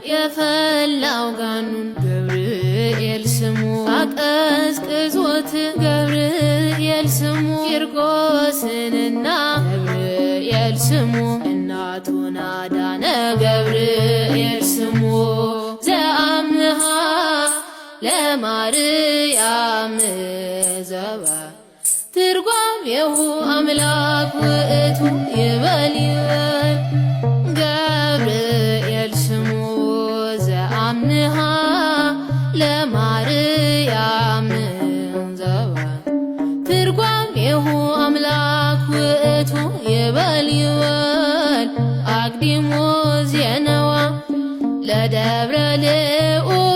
የፈላው ጋኑን ገብርኤል ስሙ አቀዝቅዞት ገብርኤል ስሙ ቂርቆስንና ገብርኤል ስሙ እናቱን አዳነ ገብርኤል ስሙ ዘአምሃ ለማርያም ዘባ ትርጓሜሁ አምላክ ውእቱ ይበል ይበል ገብርኤል ስሙ ዘአምሃ ለማርያም ዘባ ትርጓሜሁ አምላክ ውእቱ ይበል ይበል አቅዲሞ ዜነዋ ለደብረ ልዑል